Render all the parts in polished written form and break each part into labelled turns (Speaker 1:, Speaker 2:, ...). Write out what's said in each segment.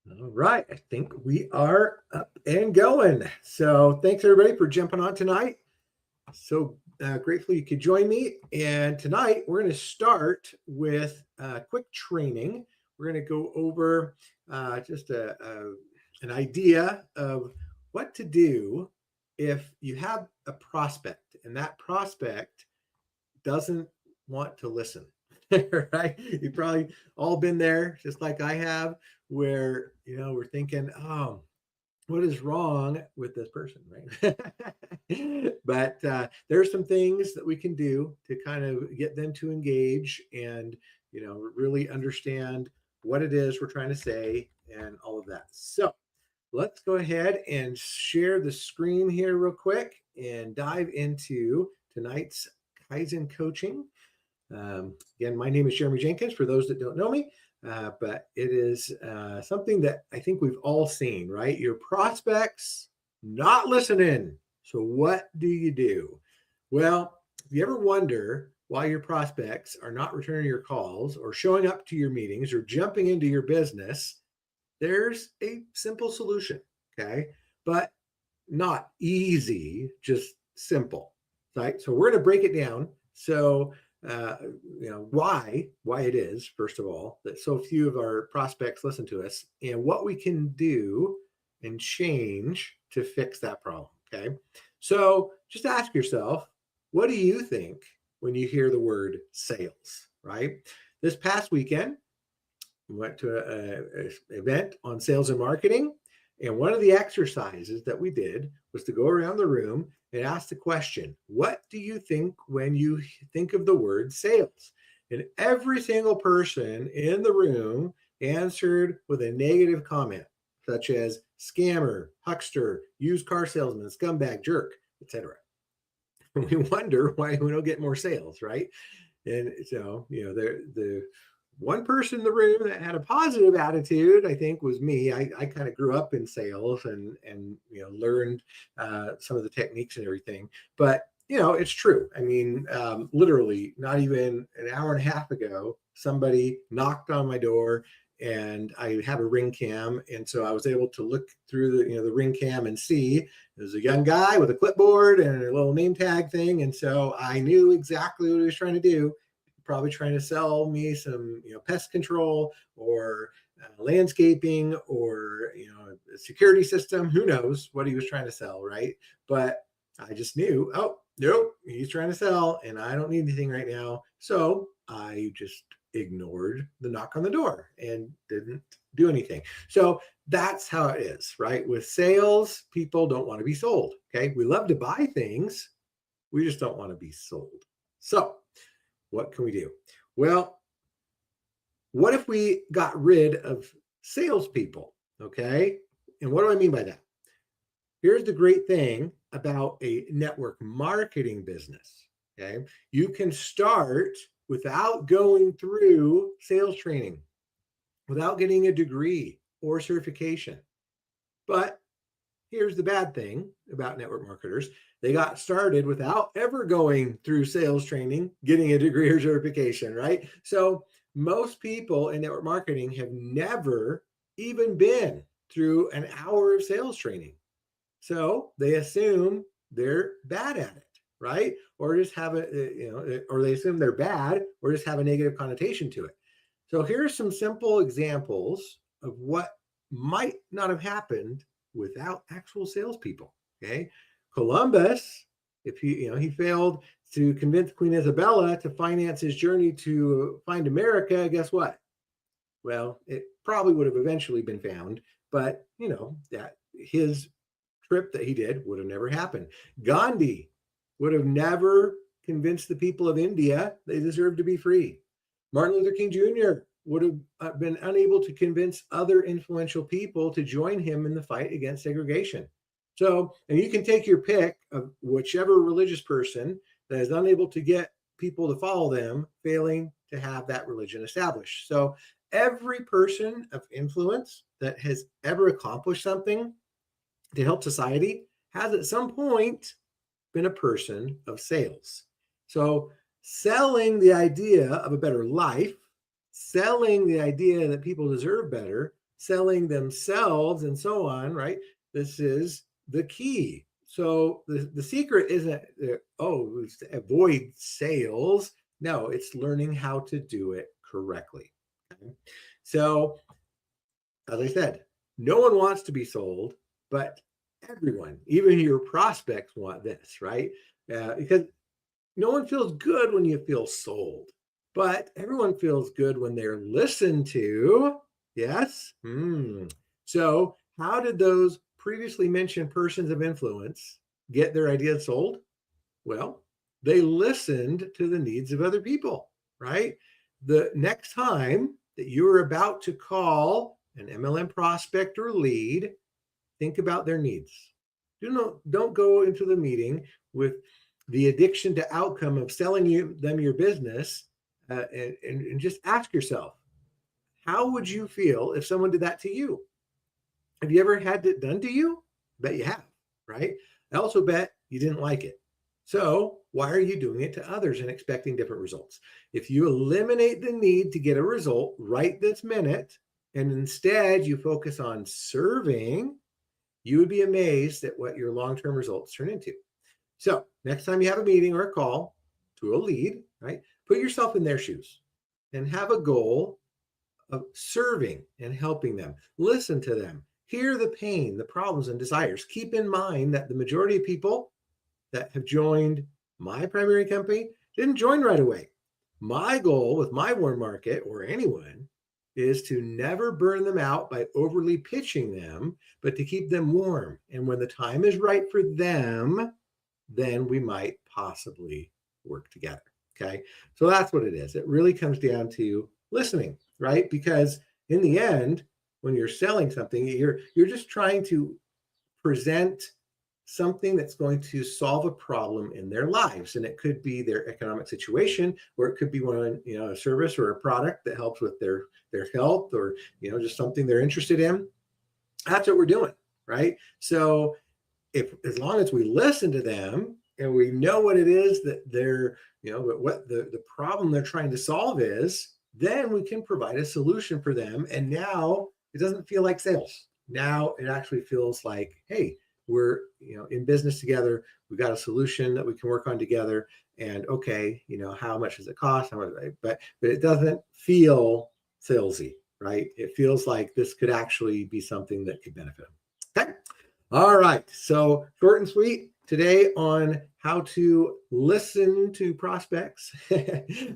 Speaker 1: All right, I think we are up and going. So, thanks everybody for jumping on tonight. So grateful you could join me. And tonight we're going to start with a quick training. We're going to go over just an idea of what to do if you have a prospect and that prospect doesn't want to listen. Right? You've probably all been there, just like I have, where we're thinking, oh, what is wrong with this person, right? But there are some things that we can do to kind of get them to engage and really understand what it is we're trying to say and all of that. So let's go ahead and share the screen here real quick and dive into tonight's Kaizen coaching. Again, my name is Jeremy Jenkins, for those that don't know me, but it is something that I think we've all seen, right? Your prospects not listening. So what do you do? Well, if you ever wonder why your prospects are not returning your calls or showing up to your meetings or jumping into your business, there's a simple solution, okay? But not easy, just simple, right? So we're going to break it down. So, why it is, first of all, that so few of our prospects listen to us and what we can do and change to fix that problem. Okay. So just ask yourself, what do you think when you hear the word sales, right? This past weekend, we went to an event on sales and marketing. And one of the exercises that we did was to go around the room and ask the question, what do you think when you think of the word sales? And every single person in the room answered with a negative comment, such as scammer, huckster, used car salesman, scumbag, jerk, etc. We wonder why we don't get more sales, right? And so, the one person in the room that had a positive attitude, I think, was me. I kind of grew up in sales and learned some of the techniques and everything. But it's true. I mean, literally, not even an hour and a half ago, somebody knocked on my door, and I have a ring cam, and so I was able to look through the ring cam and see there's a young guy with a clipboard and a little name tag thing, and so I knew exactly what he was trying to do. Probably trying to sell me some pest control or landscaping or a security system. Who knows what he was trying to sell, right? But I just knew, oh nope, he's trying to sell and I don't need anything right now. So I just ignored the knock on the door and didn't do anything. So that's how it is, right? With sales, people don't want to be sold. Okay. We love to buy things, we just don't want to be sold. So what can we do? Well, what if we got rid of salespeople? Okay. And what do I mean by that? Here's the great thing about a network marketing business. Okay. You can start without going through sales training, without getting a degree or certification. But here's the bad thing about network marketers. They got started without ever going through sales training, getting a degree or certification, right? So most people in network marketing have never even been through an hour of sales training. So they assume they're bad at it, right? Or just have or they assume they're bad or just have a negative connotation to it. So here are some simple examples of what might not have happened without actual salespeople. Okay. Columbus, if he failed to convince Queen Isabella to finance his journey to find America, guess what? Well, it probably would have eventually been found, but that his trip that he did would have never happened. Gandhi would have never convinced the people of India they deserved to be free. Martin Luther King Jr. would have been unable to convince other influential people to join him in the fight against segregation. So, and you can take your pick of whichever religious person that is unable to get people to follow them, failing to have that religion established. So, every person of influence that has ever accomplished something to help society has at some point been a person of sales. So, selling the idea of a better life, selling the idea that people deserve better, selling themselves and so on, right? This is the key. So the secret isn't, it's to avoid sales. No, it's learning how to do it correctly. Okay? So, as I said, no one wants to be sold, but everyone, even your prospects, want this, right? Because no one feels good when you feel sold, but everyone feels good when they're listened to. Yes? So, how did those previously mentioned persons of influence get their ideas sold? Well, they listened to the needs of other people, right? The next time that you're about to call an MLM prospect or lead, think about their needs. Don't go into the meeting with the addiction to outcome of selling them your business, and just ask yourself, how would you feel if someone did that to you? Have you ever had it done to you? Bet you have, right? I also bet you didn't like it. So why are you doing it to others and expecting different results? If you eliminate the need to get a result right this minute, and instead you focus on serving, you would be amazed at what your long-term results turn into. So next time you have a meeting or a call to a lead, right, put yourself in their shoes and have a goal of serving and helping them. Listen to them. Hear the pain, the problems, and desires. Keep in mind that the majority of people that have joined my primary company didn't join right away. My goal with my warm market, or anyone, is to never burn them out by overly pitching them, but to keep them warm. And when the time is right for them, then we might possibly work together. Okay. So that's what it is. It really comes down to listening, right? Because in the end, when you're selling something, you're just trying to present something that's going to solve a problem in their lives. And it could be their economic situation, or it could be a service or a product that helps with their health, or, just something they're interested in. That's what we're doing, right? So if, as long as we listen to them and we know what it is that they're, what the problem they're trying to solve is, then we can provide a solution for them. And now it doesn't feel like sales. Now it actually feels like, hey, we're, in business together. We've got a solution that we can work on together. And okay, how much does it cost? How much, but it doesn't feel salesy, right? It feels like this could actually be something that could benefit them. Okay. All right. So short and sweet today on how to listen to prospects,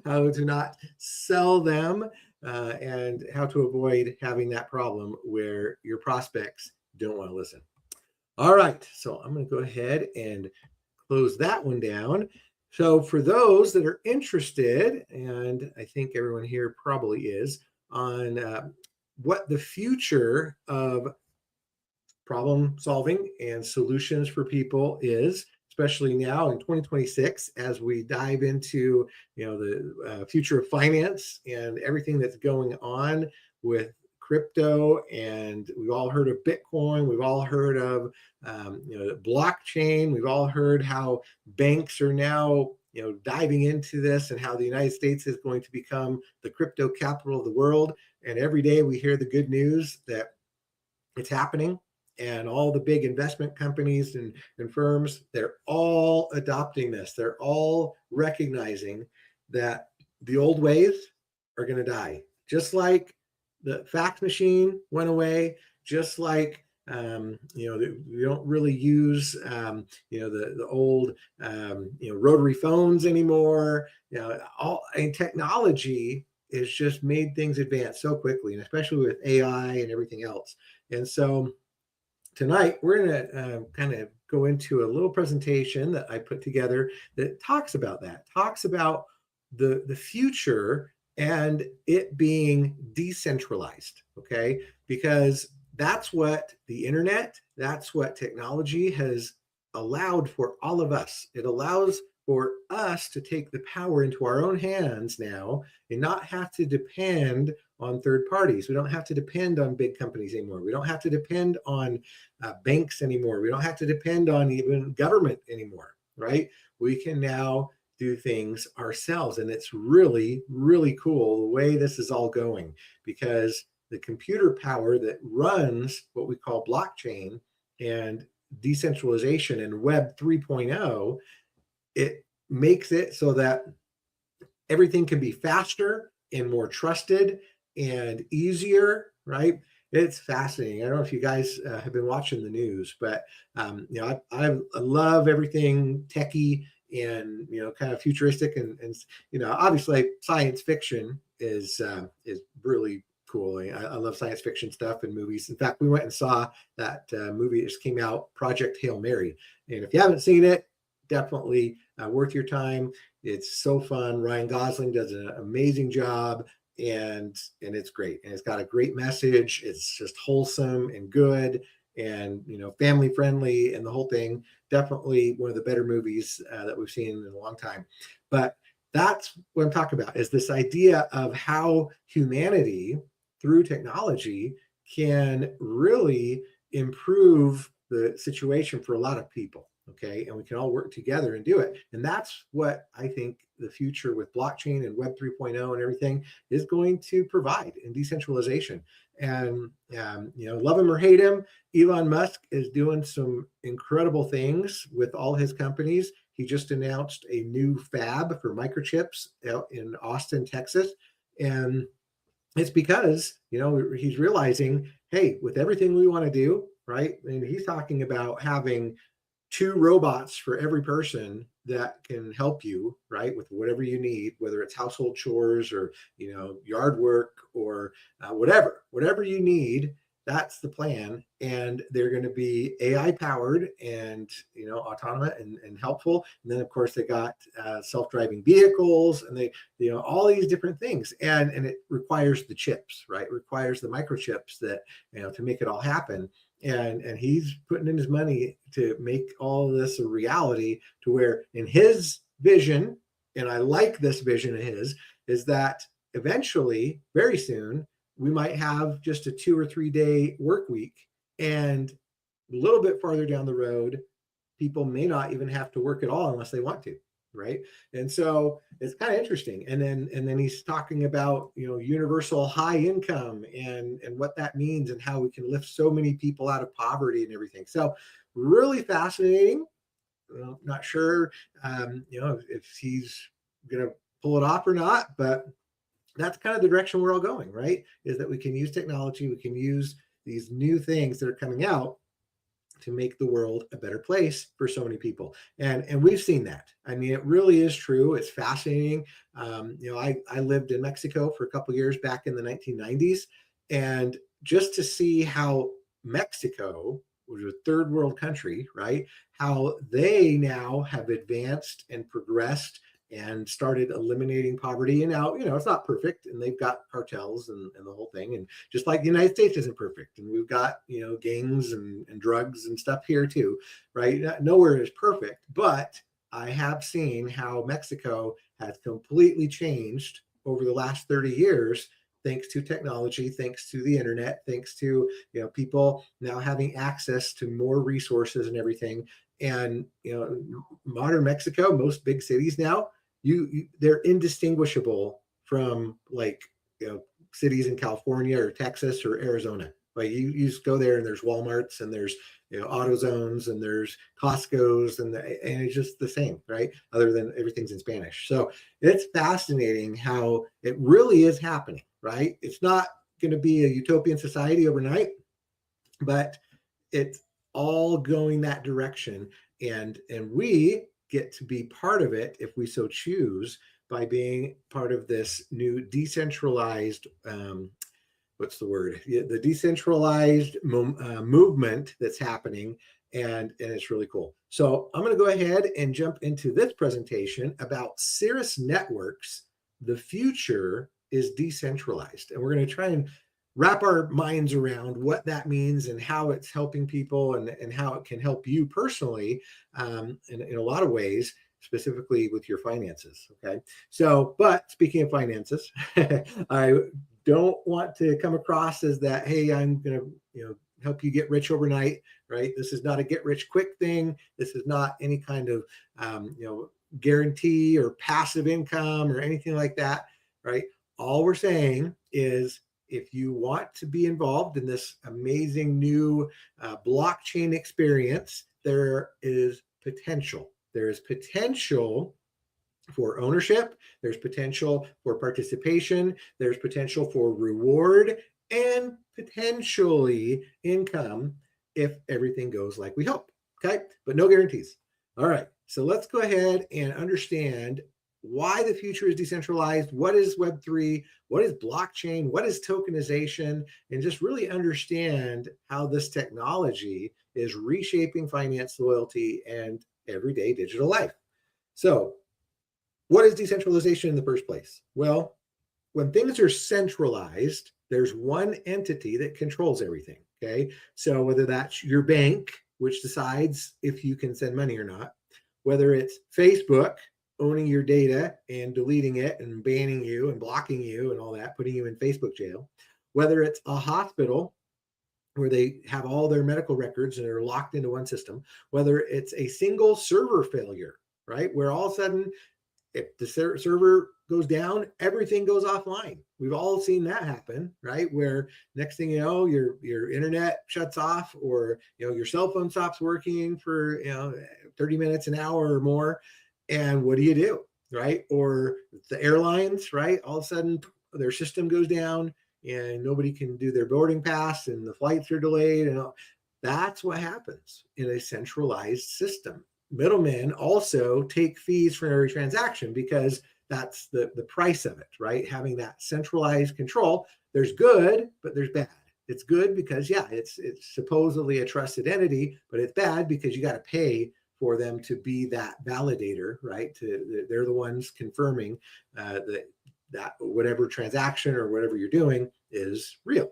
Speaker 1: how to not sell them, and how to avoid having that problem where your prospects don't want to listen. All right. So I'm going to go ahead and close that one down. So for those that are interested, and I think everyone here probably is, on what the future of problem solving and solutions for people is, especially now in 2026, as we dive into the future of finance and everything that's going on with crypto. And we've all heard of Bitcoin. We've all heard of blockchain. We've all heard how banks are now diving into this, and how the United States is going to become the crypto capital of the world. And every day we hear the good news that it's happening. And all the big investment companies and firms, they're all adopting this. They're all recognizing that the old ways are going to die. Just like the fax machine went away, just like we don't really use the old rotary phones anymore. Technology has just made things advance so quickly, and especially with AI and everything else. And so tonight, we're going to kind of go into a little presentation that I put together that talks about the future and it being decentralized, okay? Because that's what the internet, that's what technology has allowed for all of us. It allows for us to take the power into our own hands now and not have to depend on third parties. We don't have to depend on big companies anymore. We don't have to depend on banks anymore. We don't have to depend on even government anymore, right? We can now do things ourselves. And it's really, really cool the way this is all going, because the computer power that runs what we call blockchain and decentralization and Web 3.0, it makes it so that everything can be faster and more trusted and easier, right? It's fascinating. I don't know if you guys have been watching the news, but I love everything techie and kind of futuristic and obviously science fiction is really cool. I love science fiction stuff and movies. In fact, we went and saw that movie that just came out, Project Hail Mary. And if you haven't seen it, definitely worth your time. It's so fun. Ryan Gosling does an amazing job, and it's great. And it's got a great message. It's just wholesome and good, and family friendly, and the whole thing. Definitely one of the better movies that we've seen in a long time. But that's what I'm talking about, is this idea of how humanity through technology can really improve the situation for a lot of people. Okay. And we can all work together and do it. And that's what I think the future with blockchain and Web 3.0 and everything is going to provide in decentralization. And, love him or hate him, Elon Musk is doing some incredible things with all his companies. He just announced a new fab for microchips out in Austin, Texas. And it's because, he's realizing, hey, with everything we want to do, right? And he's talking about having 2 robots for every person that can help you, right, with whatever you need, whether it's household chores or yard work or whatever you need. That's the plan, and they're going to be AI powered and autonomous and helpful. And then of course they got self-driving vehicles, and they all these different things, and it requires the chips, right? It requires the microchips that to make it all happen. And he's putting in his money to make all of this a reality, to where in his vision, and I like this vision of his, is that eventually, very soon, we might have just a 2 or 3 day work week. And a little bit farther down the road, people may not even have to work at all unless they want to. Right. And so it's kind of interesting. And then he's talking about, universal high income and what that means and how we can lift so many people out of poverty and everything. So really fascinating. Not sure, if he's going to pull it off or not, but that's kind of the direction we're all going, right? Is that we can use technology, we can use these new things that are coming out to make the world a better place for so many people. And we've seen that. I mean, it really is true. It's fascinating. I lived in Mexico for a couple of years back in the 1990s. And just to see how Mexico, which was a third world country, right, how they now have advanced and progressed and started eliminating poverty. And now, it's not perfect, and they've got cartels and the whole thing. And just like the United States isn't perfect, and we've got, gangs and drugs and stuff here too, right? Nowhere is perfect, but I have seen how Mexico has completely changed over the last 30 years, thanks to technology, thanks to the internet, thanks to, people now having access to more resources and everything. And, modern Mexico, most big cities now, they're indistinguishable from cities in California or Texas or Arizona. Like you just go there and there's Walmarts and there's AutoZones and there's Costco's and it's just the same, right? Other than everything's in Spanish. So it's fascinating how it really is happening, right? It's not going to be a utopian society overnight, but it's all going that direction, and we get to be part of it if we so choose, by being part of this new decentralized what's the word, the decentralized movement that's happening, and it's really cool. So I'm going to go ahead and jump into this presentation about Cirrus Networks. The future is decentralized, and we're going to try and wrap our minds around what that means and how it's helping people, and how it can help you personally in a lot of ways, specifically with your finances. Okay. So, but speaking of finances, I don't want to come across as that, hey, I'm going to, help you get rich overnight, right? This is not a get rich quick thing. This is not any kind of, guarantee or passive income or anything like that, right? All we're saying is if you want to be involved in this amazing new blockchain experience, there is potential. There is potential for ownership, there's potential for participation, there's potential for reward, and potentially income if everything goes like we hope. Okay, but no guarantees. All right, so let's go ahead and understand why the future is decentralized, what is Web3, what is blockchain, what is tokenization, and just really understand how this technology is reshaping finance, loyalty, and everyday digital life. So, what is decentralization in the first place? Well, when things are centralized, there's one entity that controls everything. Okay. So whether that's your bank, which decides if you can send money or not, whether it's Facebook owning your data and deleting it and banning you and blocking you and all that, putting you in Facebook jail, whether it's a hospital where they have all their medical records and are locked into one system, whether it's a single server failure, right? Where all of a sudden, if the server goes down, everything goes offline. We've all seen that happen, right? Where next thing you know, your internet shuts off, or your cell phone stops working for 30 minutes, an hour or more. And what do? Right? Or the airlines, right? All of a sudden their system goes down and nobody can do their boarding pass and the flights are delayed and all. That's what happens in a centralized system. Middlemen also take fees for every transaction because that's the price of it, right? Having that centralized control. There's good, but there's bad. It's good because, yeah, it's supposedly a trusted entity, but it's bad because you got to pay for them to be that validator, right? They're the ones confirming that whatever transaction or whatever you're doing is real.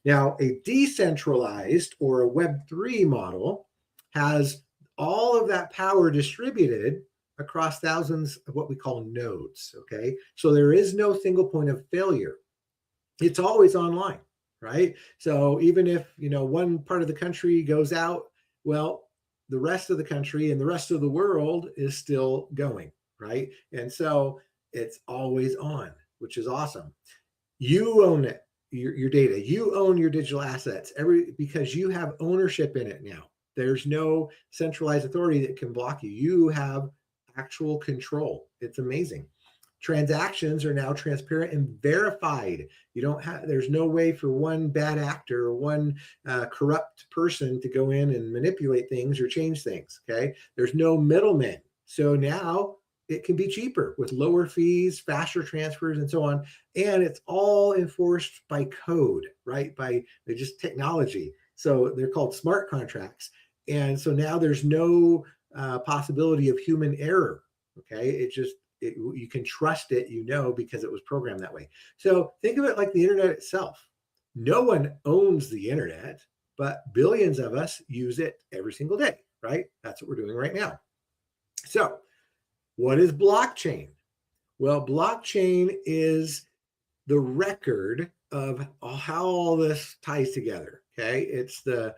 Speaker 1: Now, a decentralized or a Web3 model has all of that power distributed across thousands of what we call nodes, okay? So there is no single point of failure. It's always online, right? So even if, one part of the country goes out, well, the rest of the country and the rest of the world is still going, right? And so it's always on, which is awesome. You own it, your data. You own your digital assets because you have ownership in it now. There's no centralized authority that can block you. You have actual control. It's amazing. Transactions are now transparent and verified. There's no way for one bad actor or one corrupt person to go in and manipulate things or change things. Okay. There's no middlemen. So now it can be cheaper with lower fees, faster transfers, and so on. And it's all enforced by code, right? By just technology. So they're called smart contracts. And so now there's no possibility of human error. Okay. You can trust it, because it was programmed that way. So think of it like the internet itself. No one owns the internet, but billions of us use it every single day, right? That's what we're doing right now. So what is blockchain? Well, blockchain is the record of how all this ties together. Okay, it's the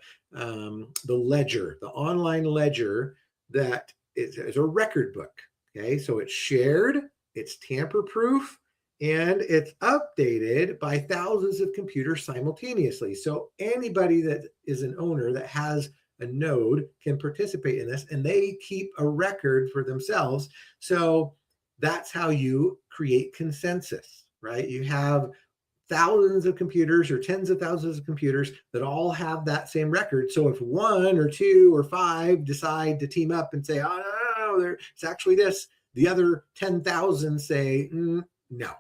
Speaker 1: ledger, the online ledger that is a record book. Okay, so it's shared, it's tamper-proof, and it's updated by thousands of computers simultaneously. So anybody that is an owner that has a node can participate in this, and they keep a record for themselves. So that's how you create consensus, right? You have thousands of computers or tens of thousands of computers that all have that same record. So if one or two or five decide to team up and say, oh, no, it's actually this, the other 10,000 say, no.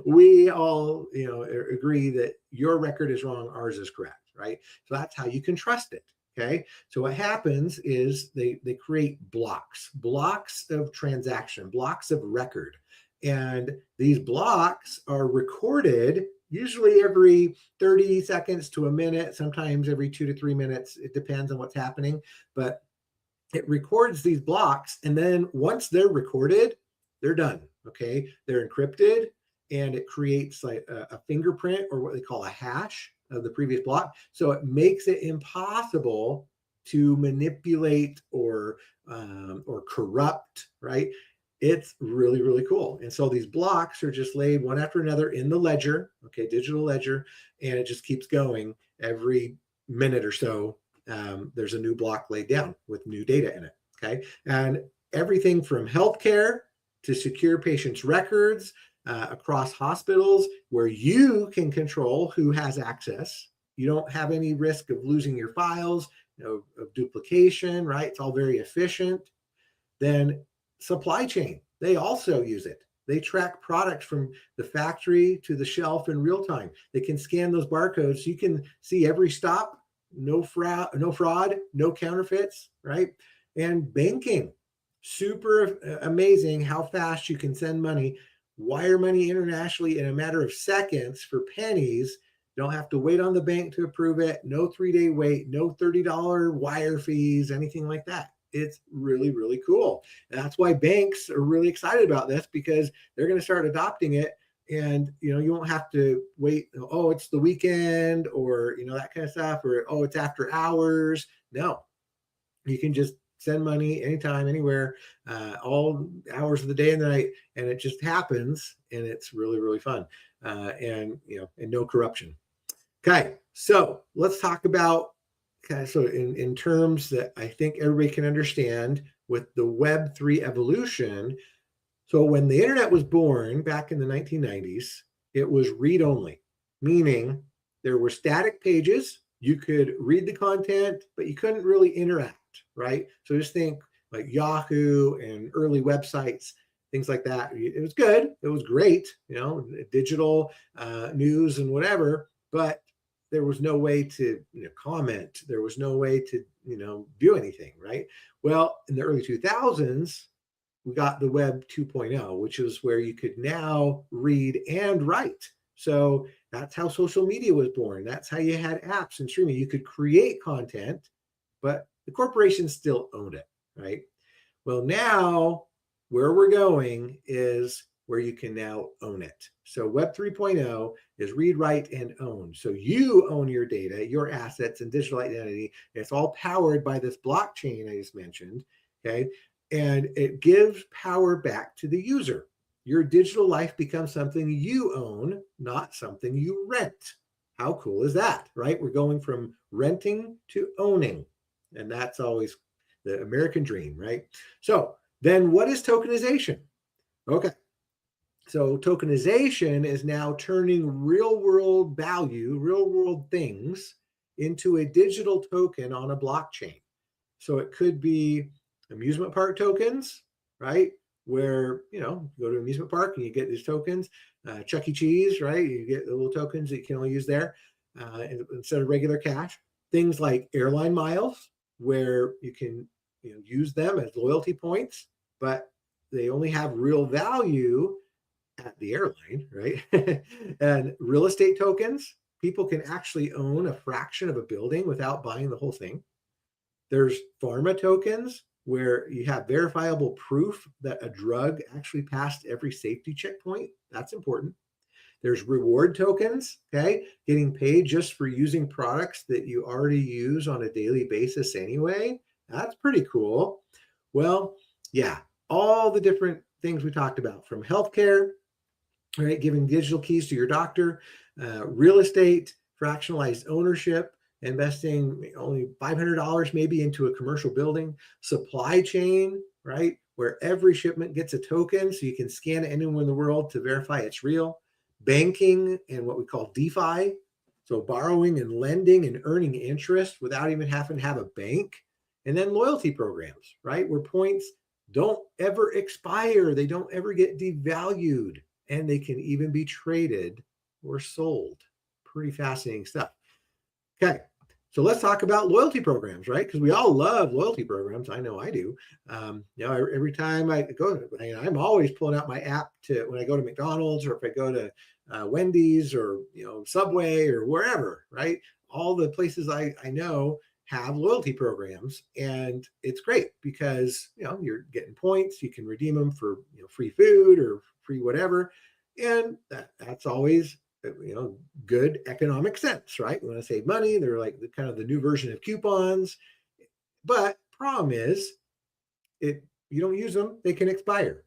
Speaker 1: We all, agree that your record is wrong, ours is correct, right? So that's how you can trust it. Okay. So what happens is they create blocks of transaction, blocks of record. And these blocks are recorded usually every 30 seconds to a minute, sometimes every 2 to 3 minutes. It depends on what's happening, but it records these blocks. And then once they're recorded, they're done. Okay. They're encrypted, and it creates like a fingerprint, or what they call a hash of the previous block. So it makes it impossible to manipulate or corrupt, right? It's really, really cool. And so these blocks are just laid one after another in the ledger, okay, digital ledger, and it just keeps going every minute or so. There's a new block laid down with new data in it, okay? And everything from healthcare to secure patients' records across hospitals where you can control who has access. You don't have any risk of losing your files, of duplication, right? It's all very efficient. Then supply chain, they also use it. They track products from the factory to the shelf in real time. They can scan those barcodes so you can see every stop, no fraud, no counterfeits, right? And banking, super amazing how fast you can send money, wire money internationally in a matter of seconds for pennies. Don't have to wait on the bank to approve it. No 3-day wait, no $30 wire fees, anything like that. It's really, really cool. And that's why banks are really excited about this, because they're going to start adopting it. And, you won't have to wait. Oh, it's the weekend, or, that kind of stuff, or, oh, it's after hours. No, you can just send money anytime, anywhere, all hours of the day and the night. And it just happens. And it's really, really fun. And no corruption. Okay. So let's talk about, so in terms that I think everybody can understand with the Web3 evolution. So when the internet was born back in the 1990s, it was read only, meaning there were static pages. You could read the content, but you couldn't really interact, right? So just think like Yahoo and early websites, things like that. It was good. It was great, digital news and whatever, but there was no way to comment. There was no way to do anything, right? Well, in the early 2000s, we got the Web 2.0, which is where you could now read and write. So that's how social media was born. That's how you had apps and streaming. You could create content, but the corporations still owned it, right? Well, now where we're going is where you can now own it. So Web 3.0 is read, write, and own. So you own your data, your assets, and digital identity. It's all powered by this blockchain I just mentioned, okay? And it gives power back to the user. Your digital life becomes something you own, not something you rent. How cool is that, right? We're going from renting to owning. And that's always the American dream, right? So then what is tokenization? Okay. So tokenization is now turning real world value, real world things into a digital token on a blockchain. So it could be amusement park tokens, right? Where, you go to an amusement park and you get these tokens. Chuck E. Cheese, right? You get the little tokens that you can only use there instead of regular cash. Things like airline miles, where you can use them as loyalty points, but they only have real value at the airline, right? And real estate tokens, people can actually own a fraction of a building without buying the whole thing. There's pharma tokens, where you have verifiable proof that a drug actually passed every safety checkpoint. That's important. There's reward tokens, okay? Getting paid just for using products that you already use on a daily basis anyway. That's pretty cool. Well, yeah, all the different things we talked about, from healthcare, right, giving digital keys to your doctor, real estate, fractionalized ownership, investing only $500 maybe into a commercial building, supply chain, right, where every shipment gets a token so you can scan it anywhere in the world to verify it's real, banking and what we call DeFi, so borrowing and lending and earning interest without even having to have a bank, and then loyalty programs, right, where points don't ever expire, they don't ever get devalued, and they can even be traded or sold. Pretty fascinating stuff. Okay, so let's talk about loyalty programs, right? Because we all love loyalty programs. I know I do. Every time I go, I'm always pulling out my app to when I go to McDonald's, or if I go to Wendy's, or Subway, or wherever, right? All the places I know have loyalty programs, and it's great because you're getting points. You can redeem them for free food or free whatever, and that's always good economic sense, right? We want to save money. They're like the new version of coupons, but problem is, you don't use them, they can expire.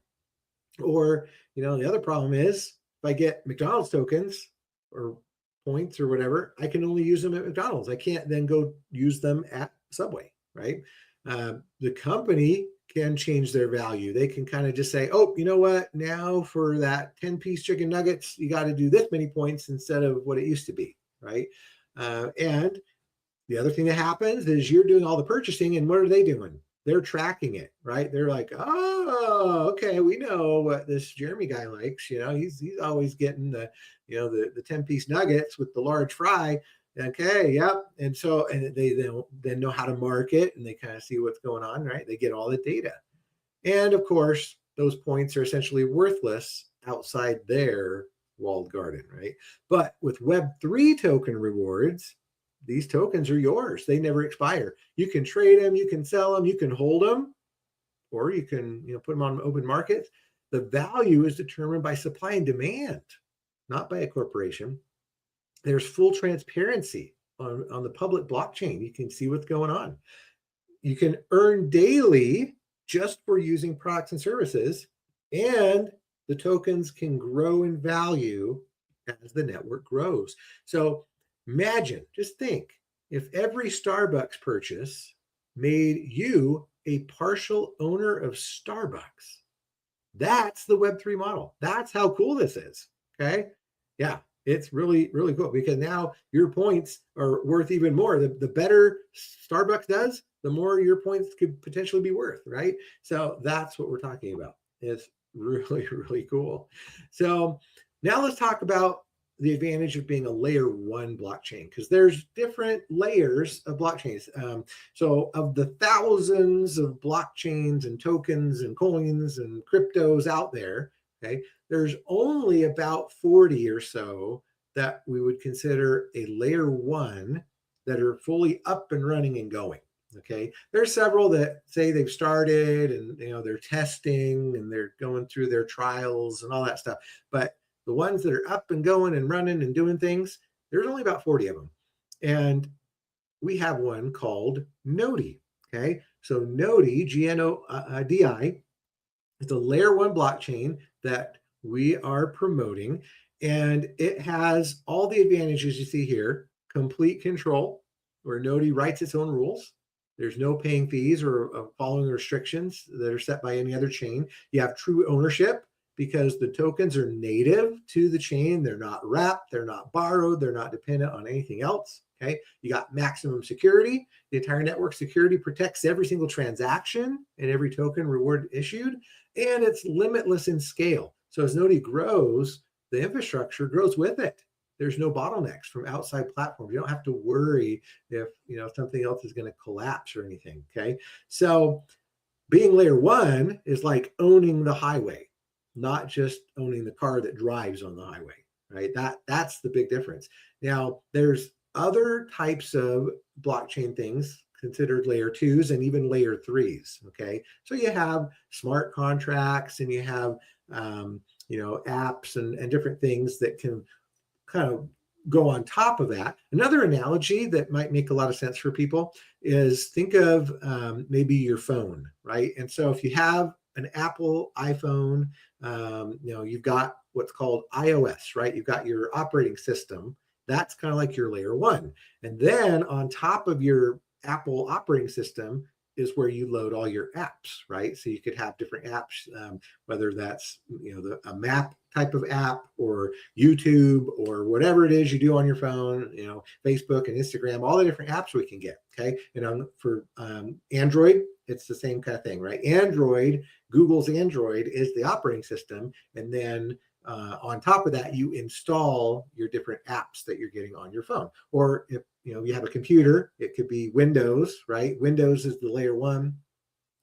Speaker 1: Or, the other problem is if I get McDonald's tokens or points or whatever, I can only use them at McDonald's. I can't then go use them at Subway, right? The company can change their value. They can kind of just say, oh, you know what? Now for that 10-piece chicken nuggets, you got to do this many points instead of what it used to be, right? And the other thing that happens is you're doing all the purchasing, and what are they doing? They're tracking it, right? They're like, oh, okay, we know what this Jeremy guy likes. He's always getting the 10-piece nuggets with the large fry. Okay, yep. And so they then know how to market, and they kind of see what's going on, right? They get all the data. And of course, those points are essentially worthless outside their walled garden, right? But with Web3 token rewards, these tokens are yours. They never expire. You can trade them, you can sell them, you can hold them, or you can put them on open markets. The value is determined by supply and demand, not by a corporation. There's full transparency on the public blockchain. You can see what's going on. You can earn daily just for using products and services, and the tokens can grow in value as the network grows. So imagine, just think, if every Starbucks purchase made you a partial owner of Starbucks. That's the Web3 model. That's how cool this is. Okay. Yeah, it's really, really cool because now your points are worth even more. The better Starbucks does, the more your points could potentially be worth, right? So that's what we're talking about. It's really, really cool. So now let's talk about the advantage of being a layer 1 blockchain, because there's different layers of blockchains. So of the thousands of blockchains and tokens and coins and cryptos out there, okay, there's only about 40 or so that we would consider a layer 1 that are fully up and running and going. Okay, there's several that say they've started and they're testing and they're going through their trials and all that stuff. But the ones that are up and going and running and doing things, there's only about 40 of them. And we have one called Nodi. Okay, so Nodi, Gnodi, is a layer 1 blockchain that we are promoting. And it has all the advantages you see here: complete control, where Nodi writes its own rules. There's no paying fees or following restrictions that are set by any other chain. You have true ownership because the tokens are native to the chain. They're not wrapped, they're not borrowed, they're not dependent on anything else. Okay, you got maximum security. The entire network security protects every single transaction and every token reward issued, and it's limitless in scale. So as Nodi grows, the infrastructure grows with it. There's no bottlenecks from outside platforms. You don't have to worry if something else is going to collapse or anything. Okay, so being layer 1 is like owning the highway, not just owning the car that drives on the highway, right? That's the big difference. Now, there's other types of blockchain things considered layer 2s and even layer 3s. Okay, so you have smart contracts and you have apps and different things that can kind of go on top of that. Another analogy that might make a lot of sense for people is think of maybe your phone, right? And so if you have an Apple iPhone, you've got what's called iOS, right? You've got your operating system. That's kind of like your layer 1. And then on top of your Apple operating system is where you load all your apps, right? So you could have different apps, whether that's a map type of app or YouTube or whatever it is you do on your phone, Facebook and Instagram, all the different apps we can get. Okay, and for Android, it's the same kind of thing, right? Google's Android is the operating system, and then on top of that, you install your different apps that you're getting on your phone. Or if you have a computer, it could be Windows, right? Windows is the layer 1,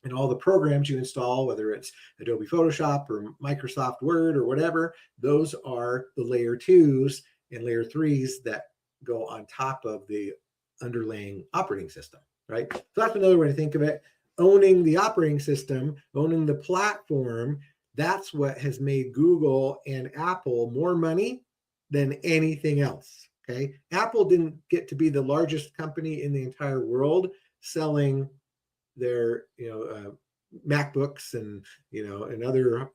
Speaker 1: and all the programs you install, whether it's Adobe Photoshop or Microsoft Word or whatever, those are the layer 2s and layer 3s that go on top of the underlying operating system, right? So that's another way to think of it. Owning the operating system, owning the platform, that's what has made Google and Apple more money than anything else. Okay, Apple didn't get to be the largest company in the entire world selling their MacBooks and and other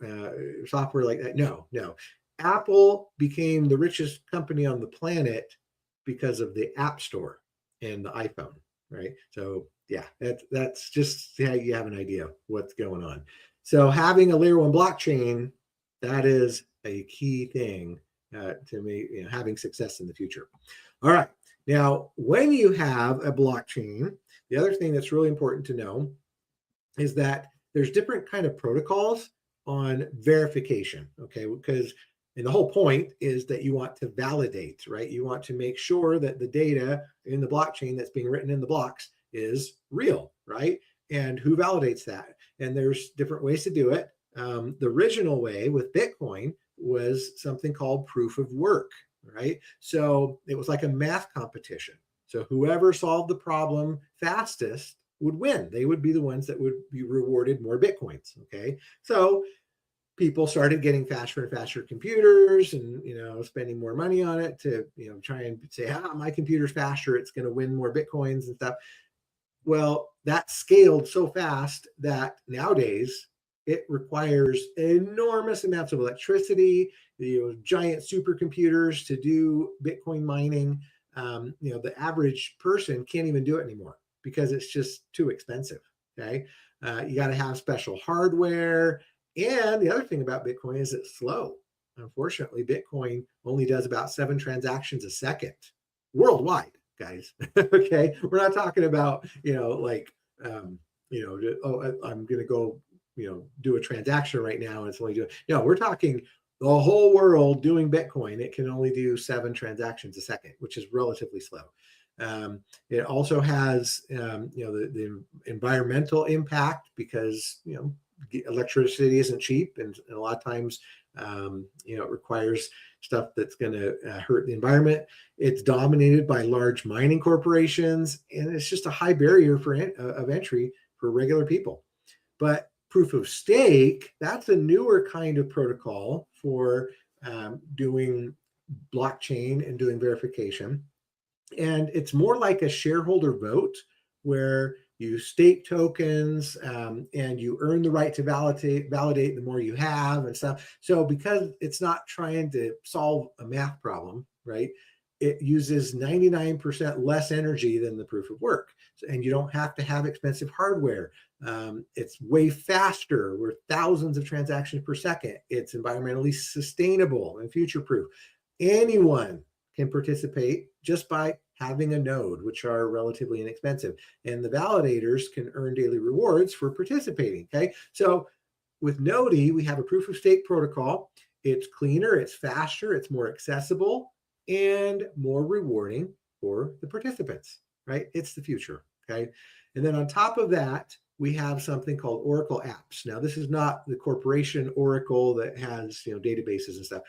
Speaker 1: software like that. No, no. Apple became the richest company on the planet because of the App Store and the iPhone, right? So yeah, that's just how you have an idea of what's going on. So having a layer one blockchain, that is a key thing to me, having success in the future. All right. Now, when you have a blockchain, the other thing that's really important to know is that there's different kind of protocols on verification, okay? Because and the whole point is that you want to validate, right? You want to make sure that the data in the blockchain that's being written in the blocks is real, right? And who validates that? And there's different ways to do it. The original way with Bitcoin was something called proof of work, right? So it was like a math competition. So whoever solved the problem fastest would win. They would be the ones that would be rewarded more Bitcoins, okay? So people started getting faster and faster computers and spending more money on it to try and say, my computer's faster, it's going to win more Bitcoins and stuff. Well, that scaled so fast that nowadays it requires enormous amounts of electricity, giant supercomputers to do Bitcoin mining. The average person can't even do it anymore because it's just too expensive. Okay. You got to have special hardware. And the other thing about Bitcoin is it's slow. Unfortunately, Bitcoin only does about 7 transactions a second worldwide, guys. Okay. We're not talking about, I'm going to go, do a transaction right now. And it's only doing, no, we're talking the whole world doing Bitcoin. It can only do 7 transactions a second, which is relatively slow. It also has, the environmental impact because, electricity isn't cheap. And a lot of times, it requires stuff that's going to hurt the environment. It's dominated by large mining corporations, and it's just a high barrier of entry for regular people. But proof of stake, that's a newer kind of protocol for doing blockchain and doing verification. And it's more like a shareholder vote where you stake tokens and you earn the right to validate the more you have and stuff. So because it's not trying to solve a math problem, right? It uses 99% less energy than the proof of work. And you don't have to have expensive hardware. It's way faster. We're thousands of transactions per second. It's environmentally sustainable and future-proof. Anyone can participate just by having a node, which are relatively inexpensive. And the validators can earn daily rewards for participating, okay? So with Nodi, we have a proof of stake protocol. It's cleaner, it's faster, it's more accessible, and more rewarding for the participants, right? It's the future, okay? And then on top of that, we have something called Oracle Apps. Now, this is not the corporation Oracle that has, databases and stuff.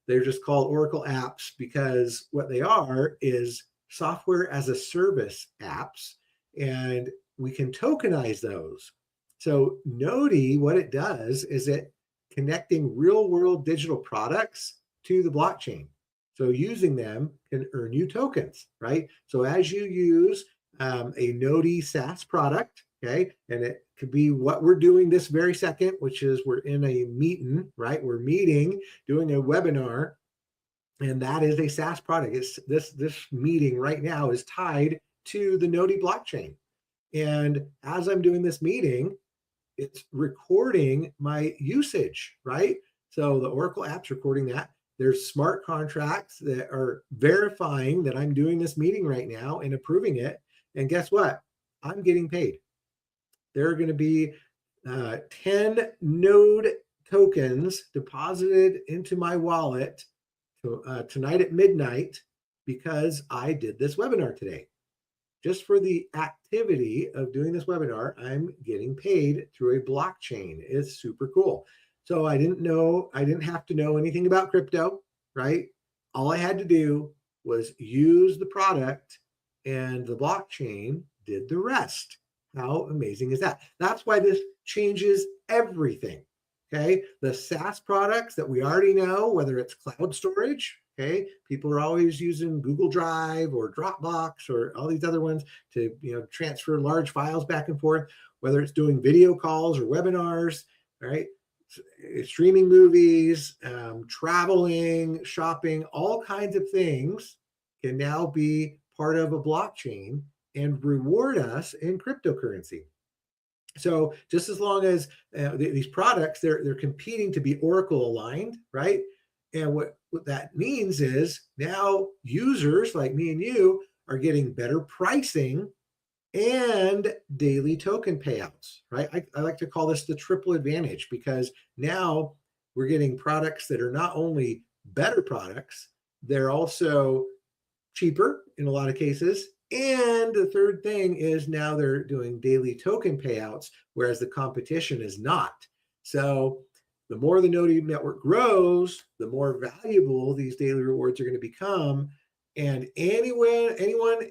Speaker 1: They're just called Oracle Apps because what they are is software as a service apps, and we can tokenize those. So Nodi, what it does is it connecting real world digital products to the blockchain. So using them can earn you tokens, right? So as you use a Nodi SaaS product, okay, and it could be what we're doing this very second, which is we're in a meeting, right? We're meeting, doing a webinar, and that is a SaaS product. It's this meeting right now is tied to the Nodi blockchain. And as I'm doing this meeting, it's recording my usage, right? So the Oracle app's recording that. There's smart contracts that are verifying that I'm doing this meeting right now and approving it. And guess what? I'm getting paid. There are going to be 10 node tokens deposited into my wallet tonight at midnight because I did this webinar today. Just for the activity of doing this webinar, I'm getting paid through a blockchain. It's super cool. So I didn't have to know anything about crypto, right? All I had to do was use the product and the blockchain did the rest. How amazing is that? That's why this changes everything. Okay. The SaaS products that we already know, whether it's cloud storage, okay, people are always using Google Drive or Dropbox or all these other ones to transfer large files back and forth. whether it's doing video calls or webinars, right? Streaming movies, traveling, shopping, all kinds of things can now be part of a blockchain and reward us in cryptocurrency. So just as long as these products, they're competing to be Oracle aligned, right? And what that means is now users like me and you are getting better pricing and daily token payouts, right? I like to call this the triple advantage, because now we're getting products that are not only better products, they're also cheaper in a lot of cases. And the third thing is now they're doing daily token payouts, whereas the competition is not. So the more the Noti network grows, the more valuable these daily rewards are going to become. And anyone, anywhere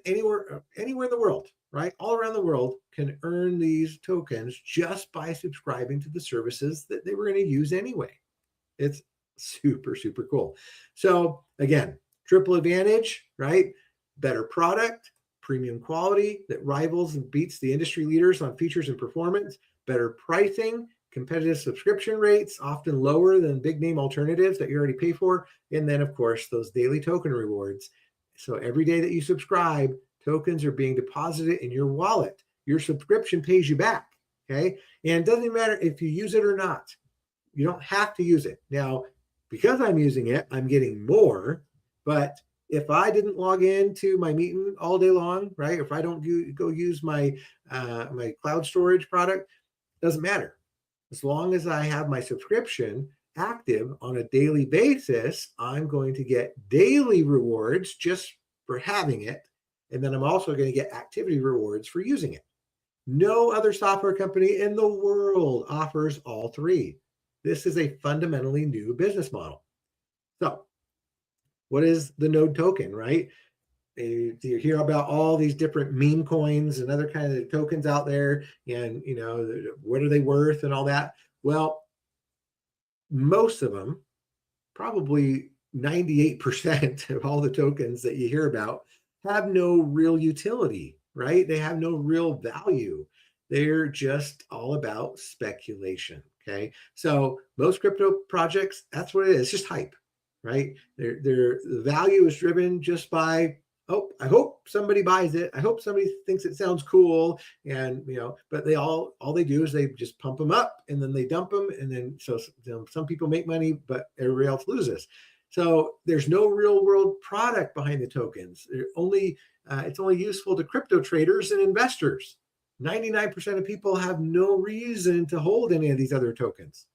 Speaker 1: in the world, right? All around the world can earn these tokens just by subscribing to the services that they were going to use anyway. It's super, super cool. So again, triple advantage, right? Better product, premium quality that rivals and beats the industry leaders on features and performance, better pricing, competitive subscription rates, often lower than big name alternatives that you already pay for. And then of course, those daily token rewards. So every day that you subscribe, tokens are being deposited in your wallet. Your subscription pays you back, okay? And it doesn't matter if you use it or not. You don't have to use it. Now, because I'm using it, I'm getting more. But if I didn't log into my Meetin all day long, right? If I don't go use my my cloud storage product, doesn't matter. As long as I have my subscription active on a daily basis, I'm going to get daily rewards just for having it. And then I'm also going to get activity rewards for using it. No other software company in the world offers all three. This is a fundamentally new business model. So what is the Node token, right? You hear about all these different meme coins and other kinds of tokens out there, and you know, what are they worth and all that. Well, most of them, probably 98% of all the tokens that you hear about, have no real utility, right? They have no real value. They're just all about speculation. Okay. So most crypto projects, that's what it is. It's just hype, right? The value is driven just by, oh, I hope somebody buys it. I hope somebody thinks it sounds cool. And, you know, but all they do is they just pump them up and then they dump them. And then, so some people make money, but everybody else loses. So there's no real world product behind the tokens. It's only useful to crypto traders and investors. 99% of people have no reason to hold any of these other tokens.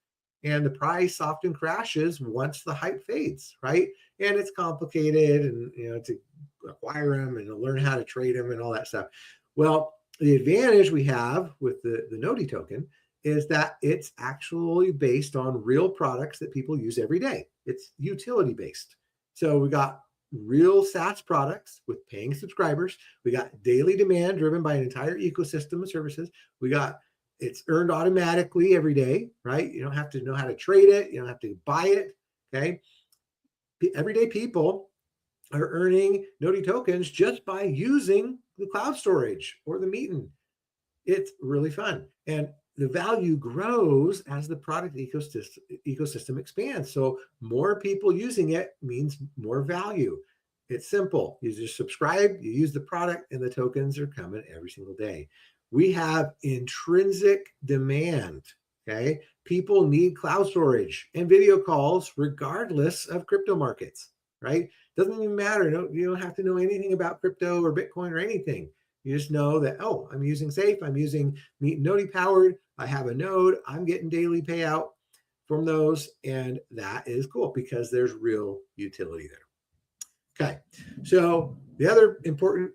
Speaker 1: And the price often crashes once the hype fades, right? And it's complicated, and you know, to acquire them and to learn how to trade them and all that stuff. Well, the advantage we have with the Noti token is that it's actually based on real products that people use every day. It's utility based. So we got real SaaS products with paying subscribers. We got daily demand driven by an entire ecosystem of services. It's earned automatically every day, right? You don't have to know how to trade it. You don't have to buy it, okay? Everyday people are earning Noti tokens just by using the cloud storage or the Meetin. It's really fun. And the value grows as the product ecosystem expands. So more people using it means more value. It's simple. You just subscribe, you use the product, and the tokens are coming every single day. We have intrinsic demand, okay? People need cloud storage and video calls regardless of crypto markets, right? Doesn't even matter. No, you don't have to know anything about crypto or Bitcoin or anything. You just know that, oh, I'm using Safe, I'm using Noti powered, I have a node, I'm getting daily payout from those, and that is cool because there's real utility there. Okay, so the other important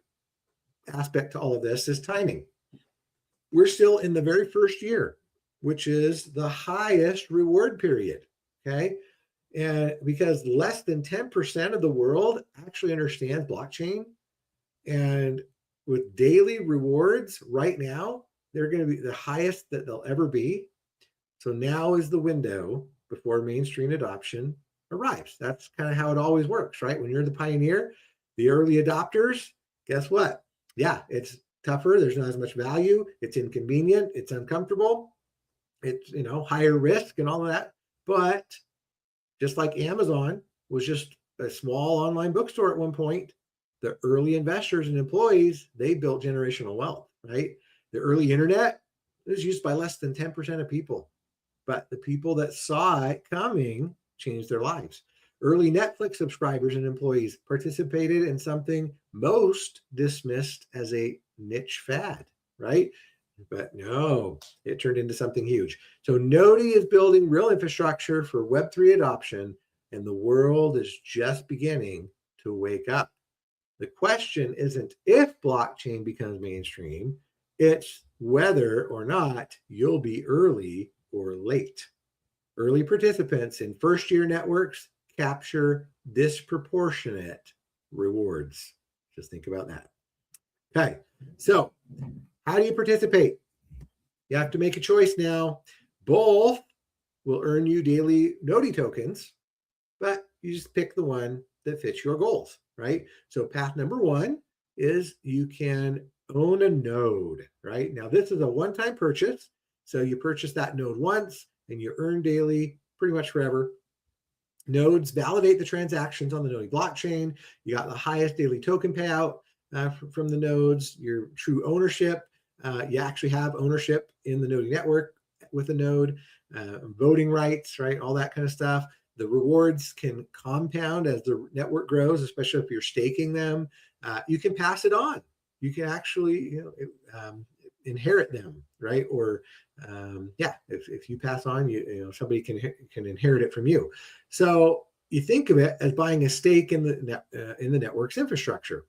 Speaker 1: aspect to all of this is timing. We're still in the very first year, which is the highest reward period, okay? And because less than 10% of the world actually understands blockchain, and with daily rewards right now, they're going to be the highest that they'll ever be. So now is the window before mainstream adoption arrives. That's kind of how it always works, right? When you're the pioneer, the early adopters, guess what? Yeah, it's tougher. There's not as much value. It's inconvenient. It's uncomfortable. It's, higher risk and all of that. But just like Amazon was just a small online bookstore at one point, the early investors and employees, they built generational wealth, right? The early internet was used by less than 10% of people, but the people that saw it coming changed their lives. Early Netflix subscribers and employees participated in something most dismissed as a niche fad, right? But no, it turned into something huge. So Noti is building real infrastructure for Web3 adoption, and the world is just beginning to wake up. The question isn't if blockchain becomes mainstream, it's whether or not you'll be early or late. Early participants in first-year networks capture disproportionate rewards. Just think about that. Okay, so how do you participate? You have to make a choice now. Both will earn you daily Noti tokens, but you just pick the one that fits your goals, right? So path number one is you can own a node, right? Now, this is a one-time purchase. So you purchase that node once and you earn daily pretty much forever. Nodes validate the transactions on the Noti blockchain. You got the highest daily token payout from the nodes, your true ownership. You actually have ownership in the Noti network with a node, voting rights, right? All that kind of stuff. The rewards can compound as the network grows, especially if you're staking them. You can pass it on. You can actually, inherit them, right? Or if you pass on, somebody can inherit it from you. So you think of it as buying a stake in the network's infrastructure.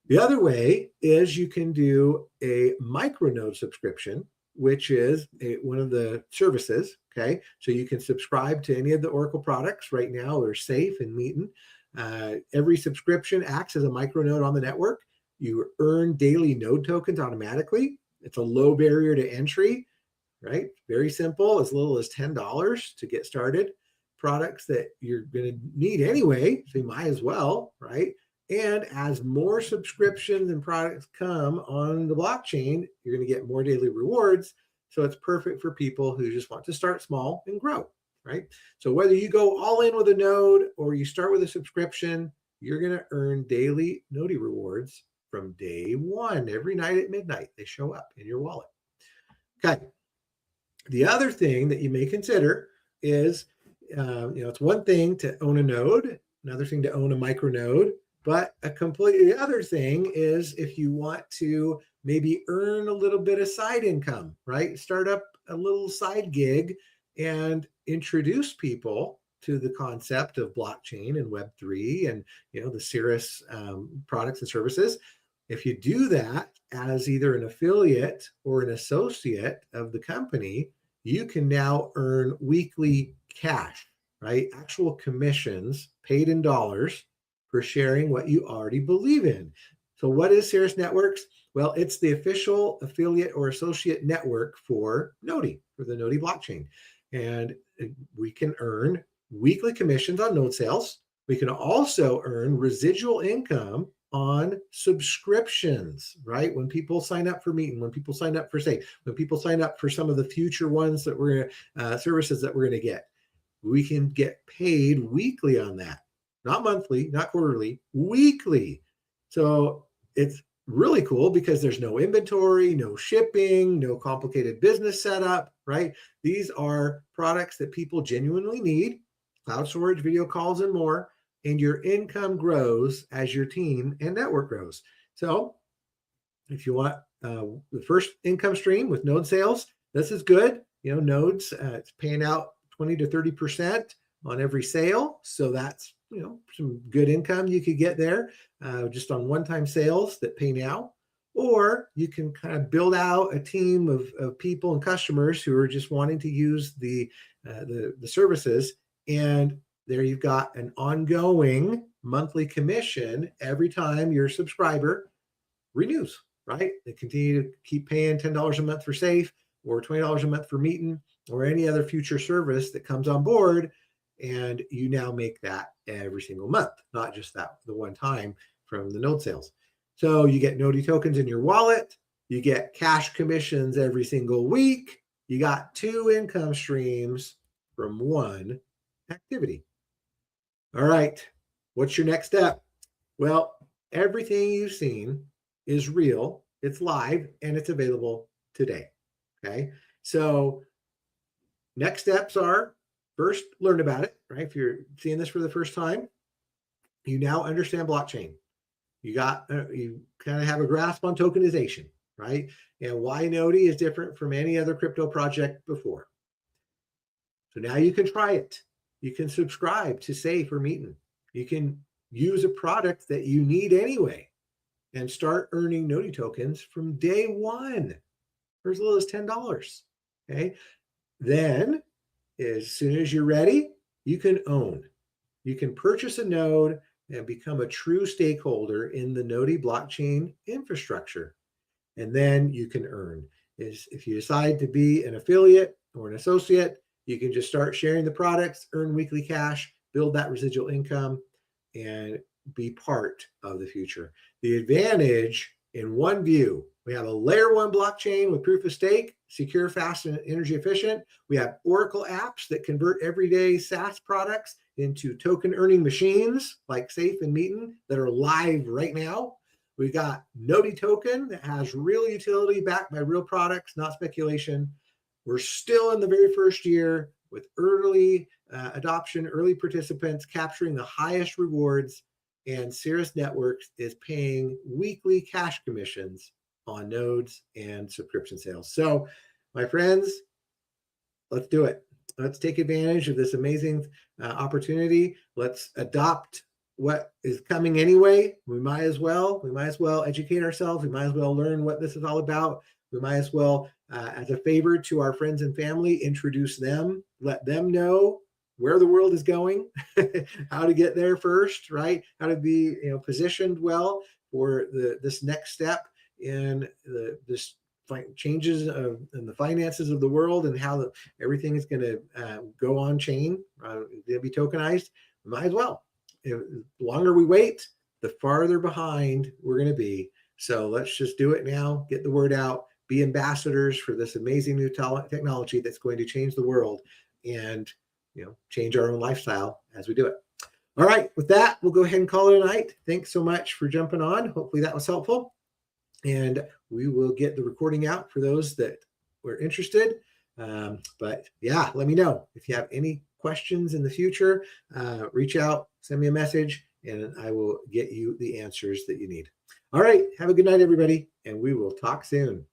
Speaker 1: The other way is you can do a micronode subscription, which is one of the services. Okay, so you can subscribe to any of the Oracle products right now. They're safe and Meetin. Every subscription acts as a micronode on the network. You earn daily node tokens automatically. It's a low barrier to entry, right? Very simple, as little as $10 to get started. Products that you're going to need anyway, so you might as well, right? And as more subscriptions and products come on the blockchain, you're going to get more daily rewards. So it's perfect for people who just want to start small and grow, right? So whether you go all in with a node or you start with a subscription, you're going to earn daily Noti rewards from day one. Every night at midnight, they show up in your wallet. Okay. The other thing that you may consider is, it's one thing to own a node, another thing to own a micronode, but a completely other thing is if you want to maybe earn a little bit of side income, right? Start up a little side gig and introduce people to the concept of blockchain and Web3 and, the Cirrus products and services. If you do that as either an affiliate or an associate of the company, you can now earn weekly cash, right? Actual commissions paid in dollars for sharing what you already believe in. So what is Cirrus Networks? Well, it's the official affiliate or associate network for Noti, for the Noti blockchain. And we can earn weekly commissions on node sales. We can also earn residual income on subscriptions, right? When people sign up for Meetin, when people sign up for Safe, when people sign up for some of the future ones that we're services that we're going to get, we can get paid weekly on that. Not monthly, not quarterly, weekly. So it's really cool because there's no inventory, no shipping, no complicated business setup, right? These are products that people genuinely need, cloud storage, video calls, and more. And your income grows as your team and network grows. So if you want the first income stream with node sales, this is good. Nodes, it's paying out 20 to 30% on every sale. So that's, some good income you could get there just on one-time sales that pay now. Or you can kind of build out a team of people and customers who are just wanting to use the services. And there you've got an ongoing monthly commission every time your subscriber renews, right? They continue to keep paying $10 a month for Safe or $20 a month for Meetin or any other future service that comes on board. And you now make that every single month, not just the one time from the node sales. So you get Noti tokens in your wallet. You get cash commissions every single week. You got 2 income streams from one activity. All right, what's your next step? Well, everything you've seen is real, it's live, and it's available today. Okay, so next steps are first, learn about it, right? If you're seeing this for the first time, you now understand blockchain. You kind of have a grasp on tokenization, right? And why Noti is different from any other crypto project before. So now you can try it. You can subscribe to Safe or Meetin. You can use a product that you need anyway and start earning Noti tokens from day one for as little as $10. Okay. Then, as soon as you're ready, you can own. You can purchase a node and become a true stakeholder in the Noti blockchain infrastructure. And then you can earn. If you decide to be an affiliate or an associate, you can just start sharing the products, earn weekly cash, build that residual income, and be part of the future. The advantage in one view, we have a layer 1 blockchain with proof of stake, secure, fast, and energy efficient. We have Oracle apps that convert everyday SaaS products into token earning machines like Safe and Meetin that are live right now. We got Noti token that has real utility backed by real products, not speculation. We're still in the very first year with early adoption, early participants capturing the highest rewards, and Cirrus Networks is paying weekly cash commissions on nodes and subscription sales. So, my friends, let's do it. Let's take advantage of this amazing opportunity. Let's adopt what is coming anyway. We might as well educate ourselves. We might as well learn what this is all about. We might as well, as a favor to our friends and family, introduce them, let them know where the world is going, how to get there first, right? How to be, positioned well for this next step in this changes in the finances of the world and how everything is going to go on chain, going to be tokenized. We might as well. The longer we wait, the farther behind we're going to be. So let's just do it now, get the word out, be ambassadors for this amazing new technology that's going to change the world and, change our own lifestyle as we do it. All right, with that, we'll go ahead and call it a night. Thanks so much for jumping on. Hopefully that was helpful. And we will get the recording out for those that were interested. But yeah, let me know if you have any questions in the future. Reach out, send me a message, and I will get you the answers that you need. All right, have a good night, everybody, and we will talk soon.